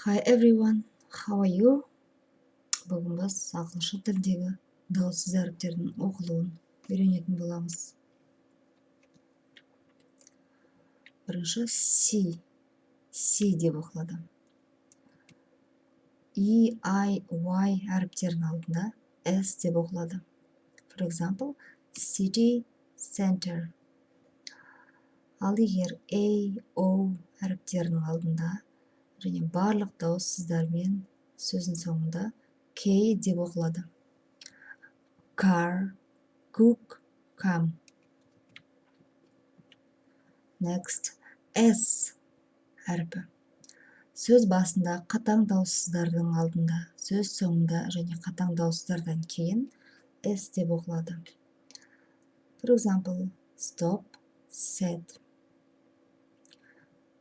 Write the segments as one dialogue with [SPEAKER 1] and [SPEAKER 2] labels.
[SPEAKER 1] Hi everyone, how are you? Бүгін біз ағылшын тілдегі дауыссыз әріптердің оқылуын үйренетін боламыз. Бірінші C деп оқылады. E, I, Y әріптерінің алдында S деп оқылады. For example, city, center. Ал егер A, O әріптерінің алдында және барлық дауыссыздармен сөздің соңында K деп оқылады. Car, cook, come. Next, S әріпі. Сөз басында қатаң дауыссыздардың алдында, сөз соңында және қатаң дауыссыздардан кейін S деп оқылады. For example, stop, set.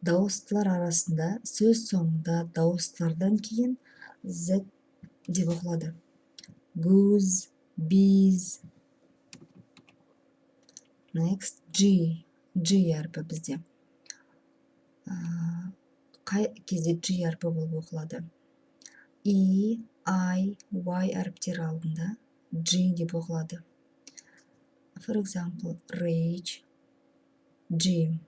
[SPEAKER 1] Дауыстылар арасында сөз соңында дауыстылардан кейін Z деп оқылады. Goose, bees. Next, G әріпі бізде. Қай кезде G әріпі болып оқылады? E, I, Y әріптері алдында G деп оқылады. For example, rage, gym.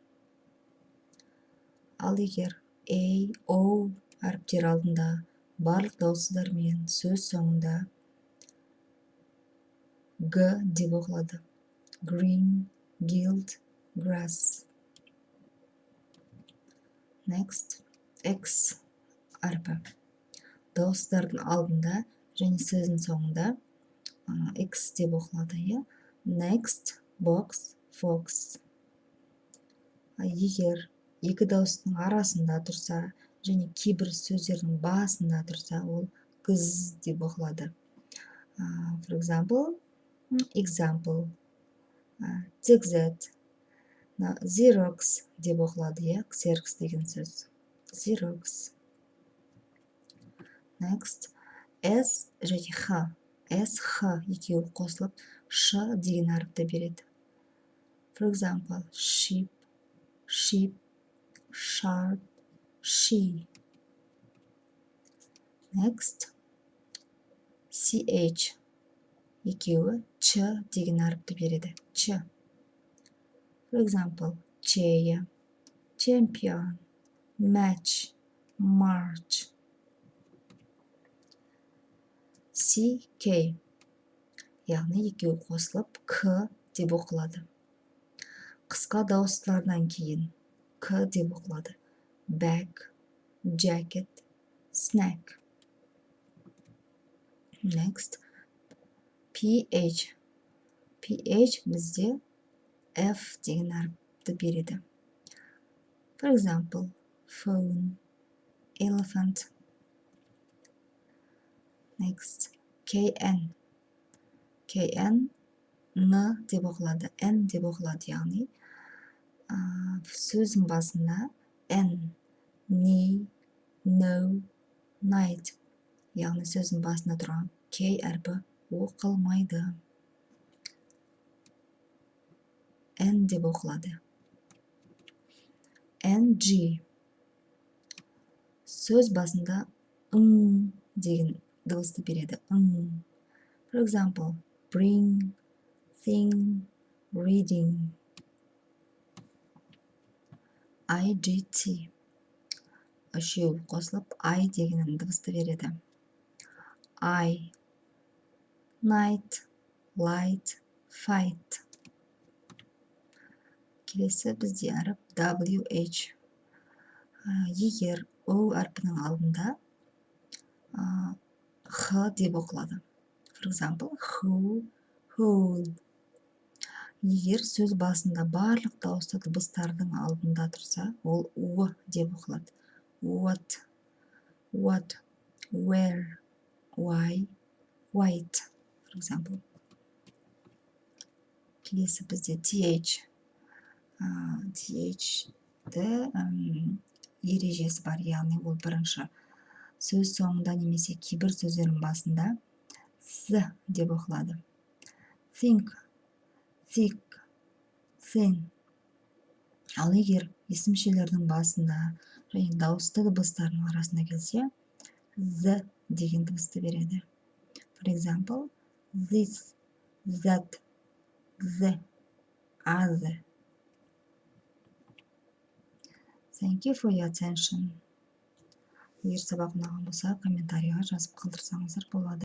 [SPEAKER 1] Ал егер A, O әріптері алдында барлық дауыссыздармен сөз соңында G деп оқылады. Green, guild, grass. Next, X әріпі. Дауыстардың алдында және сөздің соңында X деп оқылады. Next, box, fox. Егер екі дауыстың арасында тұрса және кейбір сөздердің басында тұрса, ол Gz деп оқылады. For example, take that. Xerox деп оқылады, Xerox деген сөз. Xerox. Next, S және Х. S, Х екеуі қосылып Ш деген әріпті береді. For example, sheep, sharp, she. Next, CH екеуі Ч деген әріпті береді. Ч. For example, chair, champion, match, march. CK яғни екеуі қосылып К деп оқылады. Қысқа дауыстылардан кейін К деп оқылады. Bag, jacket, snack. Next, PH бізде F деген әріпті береді. For example, phone, elephant. Next, KN Н деп оқылады, N деп оқылады, яғни сөздің басында N, knee, no, night, яғни сөздің басында тұрған K әрпі оқылмайды. N деп оқылады. NG сөз басында деген дауысты береді. For example, bring, thing, reading. IGT үшеуі қосылып I деген дыбысты береді. I, night, light, fight. Келесі бізде әріп WH. Егер O әрпінің алдында Х деп оқылады. For example, who, hold. Егер сөз басында барлық дауысты дыбыстардың алдында тұрса, ол У деп оқылады. What, where, why, white. For example. Келесі бізде TH. TH-ді ережесі бар, яғни ол бірінші сөз соңында немесе кейбір сөздердің басында С деп оқылады. Think, thick, thin. Ал егер есімшелердің басында және дауысты дыбыстардың арасында келсе, з деген дыбысты береді. For example, this, that, the, as. Thank you for your attention. Егер сабақ ұнаған болса, комментарийға жазып қалдырсаңыздар болады.